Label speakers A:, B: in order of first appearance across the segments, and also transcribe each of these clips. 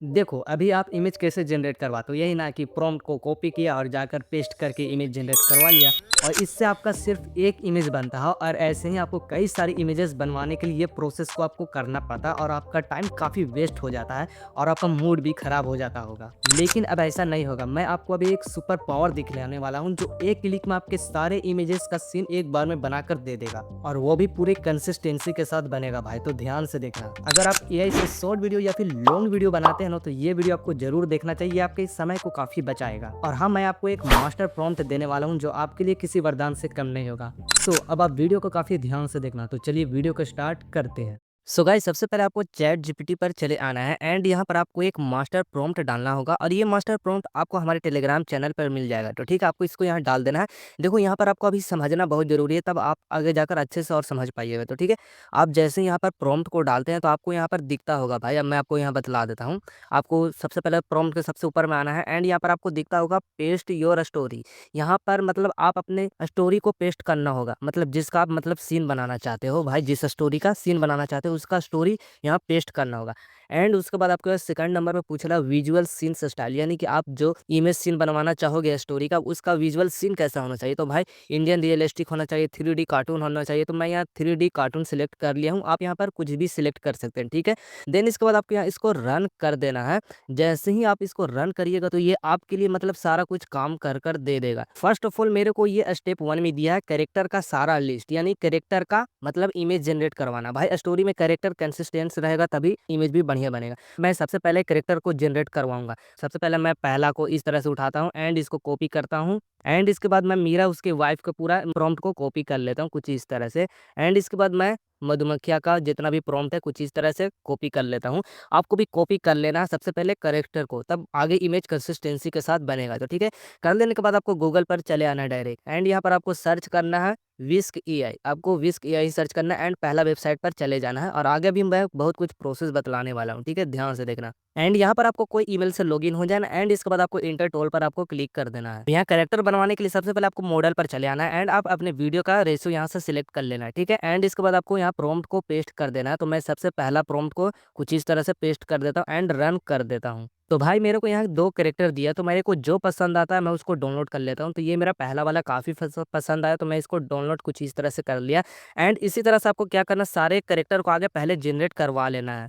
A: देखो, अभी आप इमेज कैसे जनरेट करवाते हो? यही ना कि प्रॉम्प्ट को कॉपी किया और जाकर पेस्ट करके इमेज जनरेट करवा लिया और इससे आपका सिर्फ़ एक इमेज बनता है और ऐसे ही आपको कई सारी इमेजेस बनवाने के लिए ये प्रोसेस को आपको करना पड़ता है और आपका टाइम काफ़ी वेस्ट हो जाता है और आपका मूड भी खराब हो जाता होगा। लेकिन अब ऐसा नहीं होगा, मैं आपको अभी एक सुपर पावर दिखलाने वाला हूँ जो एक क्लिक में आपके सारे इमेजेस का सीन एक बार में बनाकर दे देगा और वो भी पूरी कंसिस्टेंसी के साथ बनेगा भाई, तो ध्यान से देखना। अगर आप एआई से शॉर्ट वीडियो या फिर लॉन्ग वीडियो बनाते हैं ना, तो ये वीडियो आपको जरूर देखना चाहिए, ये आपके समय को काफी बचाएगा। और हाँ, मैं आपको एक मास्टर प्रॉम्प्ट देने वाला हूँ जो आपके लिए किसी वरदान से कम नहीं होगा। सो अब आप वीडियो को काफी ध्यान से देखना, तो चलिए वीडियो को स्टार्ट करते हैं। सो गाइस, सबसे पहले आपको चैट जीपीटी पर चले आना है एंड यहाँ पर आपको एक मास्टर प्रॉम्प्ट डालना होगा और ये मास्टर प्रॉम्प्ट आपको हमारे टेलीग्राम चैनल पर मिल जाएगा। तो ठीक है, आपको इसको यहाँ डाल देना है। देखो, यहाँ पर आपको अभी समझना बहुत जरूरी है, तब आप आगे जाकर अच्छे से और समझ पाइएगा। तो ठीक है, आप जैसे यहाँ पर प्रॉम्प्ट को डालते हैं तो आपको यहाँ पर दिखता होगा भाई। अब मैं आपको यहाँ बतला देता हूँ। आपको सबसे पहले प्रॉम्प्ट के सबसे ऊपर में आना है एंड यहाँ पर आपको दिखता होगा पेस्ट योर स्टोरी। यहाँ पर मतलब आप अपने स्टोरी को पेस्ट करना होगा, मतलब जिसका आप मतलब सीन बनाना चाहते हो भाई, जिस स्टोरी का सीन बनाना चाहते हो उसका स्टोरी यहाँ पेस्ट करना होगा। एंड उसके बाद आपको सेकंड नंबर पे पूछ रहा है विजुअल सीन स्टाइल, यानी कि आप जो इमेज सीन बनवाना चाहोगे स्टोरी का, उसका विजुअल सीन कैसा होना चाहिए। तो भाई इंडियन रियलिस्टिक होना चाहिए, 3D कार्टून होना चाहिए। तो मैं यहाँ 3D कार्टून सिलेक्ट कर लिया हूँ, आप यहाँ पर कुछ भी सिलेक्ट कर सकते हैं। ठीक है, देन इसके बाद आपको यहाँ इसको रन कर देना है। जैसे ही आप इसको रन करिएगा तो ये आपके लिए मतलब सारा कुछ काम कर कर दे देगा। फर्स्ट ऑफ ऑल मेरे को ये स्टेप 1 में दिया है कैरेक्टर का सारा लिस्ट, यानी कैरेक्टर का मतलब इमेज जनरेट करवाना। भाई स्टोरी में कैरेक्टर कंसिस्टेंस रहेगा तभी इमेज भी बढ़िया बनेगा। मैं सबसे पहले कैरेक्टर को जनरेट करवाऊंगा। सबसे पहले मैं पहला को इस तरह से उठाता हूँ एंड इसको कॉपी करता हूँ एंड इसके बाद मैं मीरा उसके वाइफ का पूरा प्रॉम्प्ट को कॉपी कर लेता हूँ कुछ इस तरह से। एंड इसके बाद मैं मधुमक्खिया का जितना भी प्रॉम्प्ट है कुछ इस तरह से कॉपी कर लेता हूँ। आपको भी कॉपी कर लेना है सबसे पहले कैरेक्टर को, तब आगे इमेज कंसिस्टेंसी के साथ बनेगा। तो ठीक है, कर लेने के बाद आपको गूगल पर चले आना है डायरेक्ट एंड यहाँ पर आपको सर्च करना है विस्क एआई। आपको विस्क एआई सर्च करना है एंड पहला वेबसाइट पर चले जाना है और आगे भी मैं बहुत कुछ प्रोसेस बतलाने वाला हूँ। ठीक है, ध्यान से देखना। एंड यहाँ पर आपको कोई ईमेल से लॉगिन हो जाना एंड इसके बाद आपको इंटर टोल पर आपको क्लिक कर देना है। यहाँ कैरेक्टर बनवाने के लिए सबसे पहले आपको मॉडल पर चले आना है एंड आप अपने वीडियो का रेशियो यहाँ से सिलेक्ट कर लेना है। ठीक है, एंड इसके बाद आपको यहाँ प्रॉम्प्ट को पेस्ट कर देना है। तो मैं सबसे पहला प्रॉम्प्ट को कुछ इस तरह से पेस्ट कर देता हूँ एंड रन कर देता हूँ। तो भाई मेरे को यहाँ 2 कैरेक्टर दिया, तो मेरे को जो पसंद आता है मैं उसको डाउनलोड कर लेता हूँ। तो ये मेरा पहला वाला काफ़ी पसंद आया, तो मैं इसको डाउनलोड कुछ इस तरह से कर लिया। एंड इसी तरह से आपको क्या करना, सारे कैरेक्टर को आगे पहले जनरेट करवा लेना है।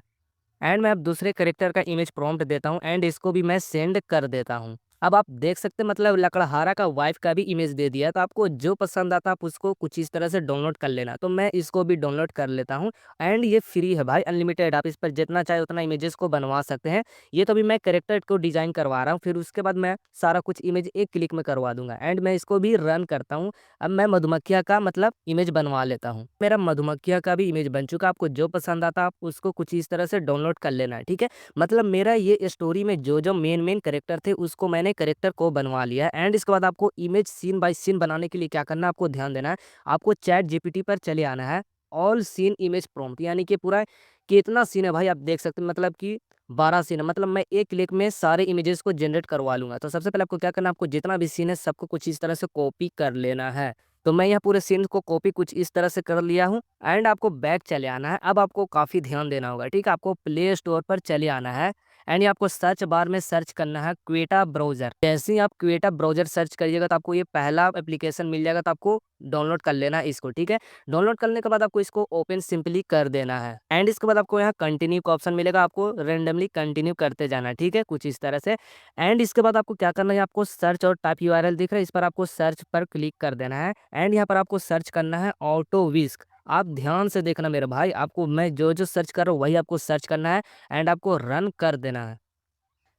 A: एंड मैं अब दूसरे कैरेक्टर का इमेज प्रॉम्प्ट देता हूँ एंड इसको भी मैं सेंड कर देता हूँ। अब आप देख सकते हैं मतलब लकड़हारा का वाइफ का भी इमेज दे दिया, तो आपको जो पसंद आता है आप उसको कुछ इस तरह से डाउनलोड कर लेना। तो मैं इसको भी डाउनलोड कर लेता हूँ एंड ये फ्री है भाई, अनलिमिटेड, आप इस पर जितना चाहे उतना इमेजेस को बनवा सकते हैं। ये तो अभी मैं कैरेक्टर को डिजाइन करवा रहा हूँ, फिर उसके बाद मैं सारा कुछ इमेज एक क्लिक में करवा दूंगा एंड मैं इसको भी रन करता हूँ। अब मैं मधुमक्खिया का मतलब इमेज बनवा लेता हूँ। मेरा मधुमक्खिया का भी इमेज बन चुका, आपको जो पसंद आता आप उसको कुछ इस तरह से डाउनलोड कर लेना है। ठीक है, मतलब मेरा ये स्टोरी में जो जो मेन कैरेक्टर थे उसको मैंने कैरेक्टर को बनवा लिया है। एंड इसके बाद आपको इमेज सीन बाय सीन बनाने के लिए क्या करना है, आपको ध्यान देना है। आपको चैट जीपीटी पर चले आना है, ऑल सीन इमेज प्रॉम्प्ट, यानी कि पूरा कितना सीन है भाई आप देख सकते हैं, मतलब कि 12 सीन है, मतलब मैं एक क्लिक में सारे इमेजेस को जनरेट करवा लूंगा। तो सबसे पहले आपको क्या करना है, आपको जितना भी सीन है सबको कुछ इस तरह से कॉपी कर लेना है। तो मैं यहाँ पूरे सीन को कॉपी कुछ इस तरह से कर लिया हूँ एंड आपको बैक चले आना है। अब आपको काफ़ी ध्यान देना होगा। ठीक है, आपको प्ले स्टोर पर चले आना है एंड ये आपको सर्च बार में सर्च करना है क्वेटा ब्राउजर। जैसे ही आप क्वेटा ब्राउजर सर्च करिएगा तो आपको ये पहला एप्लीकेशन मिल जाएगा, तो आपको डाउनलोड कर लेना है इसको। ठीक है, डाउनलोड करने के बाद आपको इसको ओपन सिंपली कर देना है एंड इसके बाद आपको यहाँ कंटिन्यू का ऑप्शन मिलेगा, आपको रेंडमली कंटिन्यू करते जाना है। ठीक है, कुछ इस तरह से। एंड इसके बाद आपको क्या करना है, आपको सर्च और टाइप यूआरएल दिख रहा है, इस पर आपको सर्च पर क्लिक कर देना है एंड यहाँ पर आपको सर्च करना है ऑटो विस्क। आप ध्यान से देखना मेरे भाई, आपको मैं जो जो सर्च कर रहा हूँ वही आपको सर्च करना है एंड आपको रन कर देना है।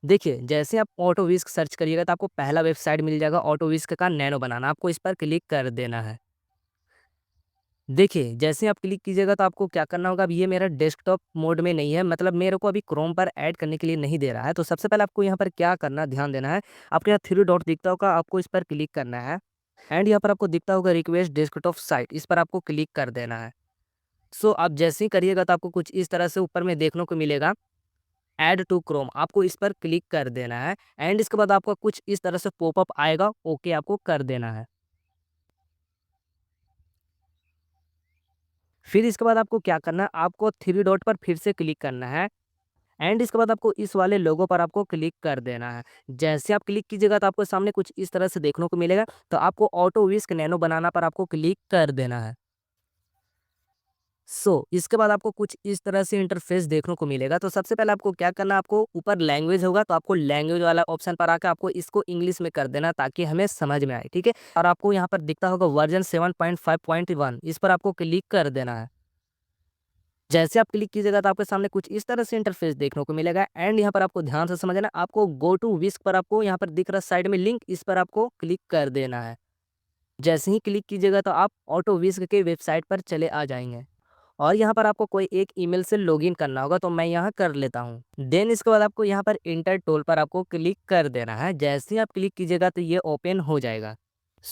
A: देखिए, जैसे आप ऑटो विस्क सर्च करिएगा तो आपको पहला वेबसाइट मिल जाएगा ऑटो विस्क का नैनो बनाना, आपको इस पर क्लिक कर देना है। देखिए, जैसे आप क्लिक कीजिएगा तो आपको क्या करना होगा, अब ये मेरा डेस्कटॉप मोड में नहीं है, मतलब मेरे को अभी क्रोम पर ऐड करने के लिए नहीं दे रहा है। तो सबसे पहले आपको यहाँ पर क्या करना, ध्यान देना है। आपको यहाँ 3 डॉट दिखता होगा, आपको इस पर क्लिक करना है एंड यहाँ पर आपको दिखता होगा रिक्वेस्ट डेस्कटॉप साइट, इस पर आपको क्लिक कर देना है। सो आप जैसे ही करिएगा तो आपको कुछ इस तरह से ऊपर में देखने को मिलेगा ऐड टू क्रोम, आपको इस पर क्लिक कर देना है एंड इसके बाद आपका कुछ इस तरह से पॉपअप आएगा, ओके आपको कर देना है। फिर इसके बाद आपको क्या करना है, आपको 3 डॉट पर फिर से क्लिक करना है एंड इसके बाद आपको इस वाले लोगो पर आपको क्लिक कर देना है। जैसे आप क्लिक कीजिएगा तो आपको सामने कुछ इस तरह से देखने को मिलेगा, तो आपको ऑटो व्हिस्क नैनो बनाना पर आपको क्लिक कर देना है। इसके बाद आपको कुछ इस तरह से इंटरफ़ेस देखने को मिलेगा। तो सबसे पहले आपको क्या करना है, आपको ऊपर लैंग्वेज होगा तो आपको लैंग्वेज वाला ऑप्शन पर आके आपको इसको इंग्लिश में कर देना ताकि हमें समझ में आए, ठीक है? और आपको यहाँ पर दिखता होगा वर्ज़न 7.5.1 इस पर आपको क्लिक कर देना है। जैसे आप क्लिक कीजिएगा तो आपके सामने कुछ इस तरह से इंटरफ़ेस देखने को मिलेगा एंड यहाँ पर आपको ध्यान से समझना है, आपको गो टू विस्क पर आपको यहाँ पर दिख रहा है साइड में लिंक, इस पर आपको क्लिक कर देना है। जैसे ही क्लिक कीजिएगा तो आप ऑटो विस्क के वेबसाइट पर चले आ जाएँगे। और यहाँ पर आपको कोई एक ईमेल से लॉगिन करना होगा, तो मैं यहाँ कर लेता हूँ। देन इसके बाद आपको यहाँ पर इंटर टोल पर आपको क्लिक कर देना है। जैसे ही आप क्लिक कीजिएगा तो ये ओपन हो जाएगा।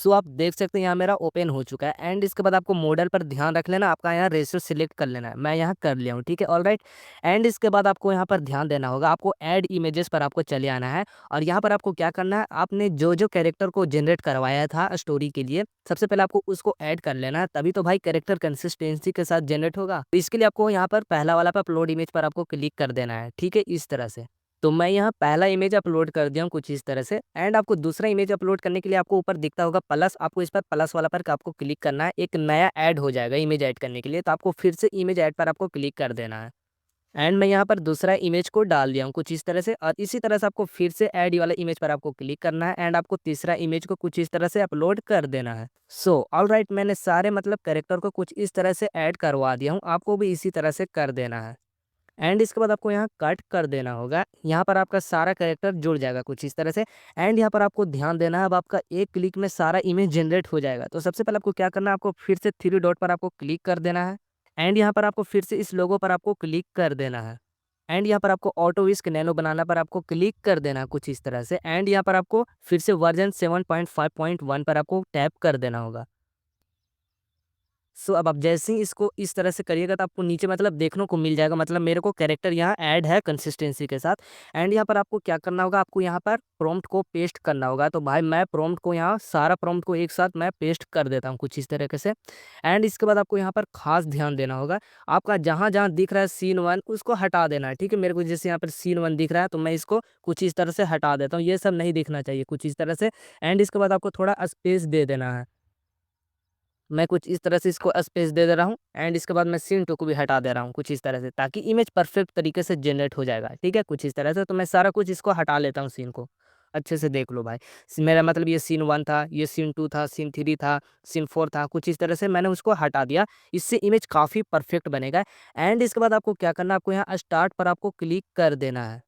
A: आप देख सकते हैं यहाँ मेरा ओपन हो चुका है एंड इसके बाद आपको मॉडल पर ध्यान रख लेना, आपका यहाँ रेशियो सिलेक्ट कर लेना है। मैं यहाँ कर लिया हूँ, ठीक है, ऑलराइट। एंड इसके बाद आपको यहाँ पर ध्यान देना होगा, आपको ऐड इमेजेस पर आपको चले आना है और यहाँ पर आपको क्या करना है, आपने जो कैरेक्टर को जनरेट करवाया था स्टोरी के लिए, सबसे पहले आपको उसको ऐड कर लेना है, तभी तो भाई कैरेक्टर कंसिस्टेंसी के साथ जनरेट होगा। तो इसके लिए आपको यहाँ पर पहला वाला पर अपलोड इमेज पर आपको क्लिक कर देना है, ठीक है, इस तरह से। तो मैं यहाँ पहला इमेज अपलोड कर दिया हूँ कुछ इस तरह से एंड आपको दूसरा इमेज अपलोड करने के लिए आपको ऊपर दिखता होगा प्लस, आपको इस पर प्लस वाला पर आपको क्लिक करना है, एक नया ऐड हो जाएगा इमेज ऐड करने के लिए, तो आपको फिर से इमेज ऐड पर आपको क्लिक कर देना है। एंड मैं यहाँ पर दूसरा इमेज को डाल दिया हूँ कुछ इस तरह से और इसी तरह से आपको फिर से ऐड वाला इमेज पर आपको क्लिक करना है एंड आपको तीसरा इमेज को कुछ इस तरह से अपलोड कर देना है। ऑलराइट, मैंने सारे मतलब कैरेक्टर को कुछ इस तरह से ऐड करवा दिया हूँ, आपको भी इसी तरह से कर देना है। एंड इसके बाद आपको यहाँ कट कर देना होगा, यहाँ पर आपका सारा कैरेक्टर जुड़ जाएगा कुछ इस तरह से। एंड यहाँ पर आपको ध्यान देना है, अब आपका एक क्लिक में सारा इमेज जनरेट हो जाएगा। तो सबसे पहले आपको क्या करना है, आपको फिर से थ्री डॉट पर आपको क्लिक कर देना है एंड यहाँ पर आपको फिर से इस लोगो पर आपको क्लिक कर देना है एंड यहाँ पर आपको ऑटो विस्क नैनो बनाना पर आपको क्लिक कर देना है कुछ इस तरह से एंड यहाँ पर आपको फिर से वर्जन 7.5.1 पर आपको टैप कर देना होगा। अब आप जैसे ही इसको इस तरह से करिएगा तो आपको नीचे मतलब देखने को मिल जाएगा, मतलब मेरे को कैरेक्टर यहाँ ऐड है कंसिस्टेंसी के साथ। एंड यहाँ पर आपको क्या करना होगा, आपको यहाँ पर प्रॉम्प्ट को पेस्ट करना होगा। तो भाई मैं प्रॉम्प्ट को यहाँ सारा प्रॉम्प्ट को एक साथ मैं पेस्ट कर देता हूँ कुछ इस तरीके से। एंड इसके बाद आपको यहाँ पर खास ध्यान देना होगा, आपका जहाँ जहाँ दिख रहा है सीन 1 उसको हटा देना है, ठीक है। मेरे को जैसे यहाँ पर सीन 1 दिख रहा है तो मैं इसको कुछ इस तरह से हटा देता हूँ, ये सब नहीं दिखना चाहिए कुछ इस तरह से। एंड इसके बाद आपको थोड़ा स्पेस दे देना है, मैं कुछ इस तरह से इसको स्पेस दे रहा हूँ एंड इसके बाद मैं सीन 2 को भी हटा दे रहा हूँ कुछ इस तरह से, ताकि इमेज परफेक्ट तरीके से जनरेट हो जाएगा, ठीक है, कुछ इस तरह से। तो मैं सारा कुछ इसको हटा लेता हूँ सीन को, अच्छे से देख लो भाई। मेरा मतलब ये सीन 1 था, ये सीन 2 था, सीन 3 था, सीन 4 था, कुछ इस तरह से मैंने उसको हटा दिया। इससे इमेज काफ़ी परफेक्ट बनेगा। एंड इसके बाद आपको क्या करना है, आपको यहाँ स्टार्ट पर आपको क्लिक कर देना है।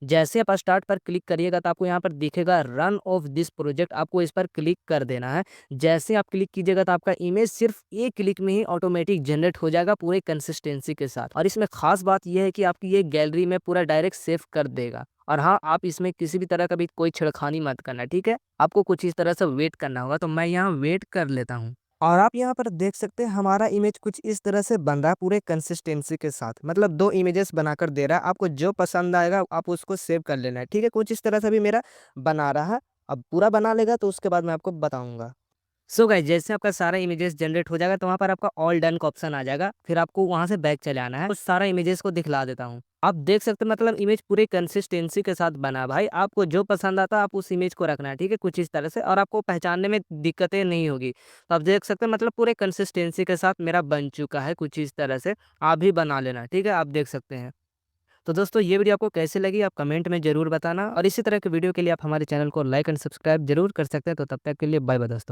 A: जैसे आप स्टार्ट पर क्लिक करिएगा तो आपको यहाँ पर दिखेगा रन ऑफ दिस प्रोजेक्ट, आपको इस पर क्लिक कर देना है। जैसे आप क्लिक कीजिएगा तो आपका इमेज सिर्फ एक क्लिक में ही ऑटोमेटिक जनरेट हो जाएगा पूरे कंसिस्टेंसी के साथ। और इसमें खास बात यह है कि आपकी ये गैलरी में पूरा डायरेक्ट सेव कर देगा। और हाँ, आप इसमें किसी भी तरह का भी कोई छेड़खानी मत करना, ठीक है। आपको कुछ इस तरह से वेट करना होगा, तो मैं यहाँ वेट कर लेता हूँ। और आप यहाँ पर देख सकते हैं हमारा इमेज कुछ इस तरह से बन रहा है पूरे कंसिस्टेंसी के साथ, मतलब 2 इमेजेस बनाकर दे रहा है। आपको जो पसंद आएगा आप उसको सेव कर लेना है, ठीक है। कुछ इस तरह से भी मेरा बना रहा है, अब पूरा बना लेगा तो उसके बाद मैं आपको बताऊँगा। गाइस, जैसे आपका सारा इमेजेस जनरेट हो जाएगा तो वहाँ पर आपका ऑल डन का ऑप्शन आ जाएगा, फिर आपको वहाँ से बैक चले आना है। उस सारा इमेजेस को दिखला देता हूँ। आप देख सकते हैं मतलब इमेज पूरे कंसिस्टेंसी के साथ बना है भाई, आपको जो पसंद आता है आप उस इमेज को रखना है, ठीक है, कुछ इस तरह से, और आपको पहचानने में दिक्कतें नहीं होगी। तो आप देख सकते हैं मतलब पूरे कंसिस्टेंसी के साथ मेरा बन चुका है कुछ इस तरह से, आप भी बना लेना, ठीक है, आप देख सकते हैं। तो दोस्तों ये वीडियो आपको कैसे लगी आप कमेंट में ज़रूर बताना और इसी तरह के वीडियो के लिए आप हमारे चैनल को लाइक एंड सब्सक्राइब जरूर कर सकते हैं। तो तब तक के लिए बाय बाय दोस्तों।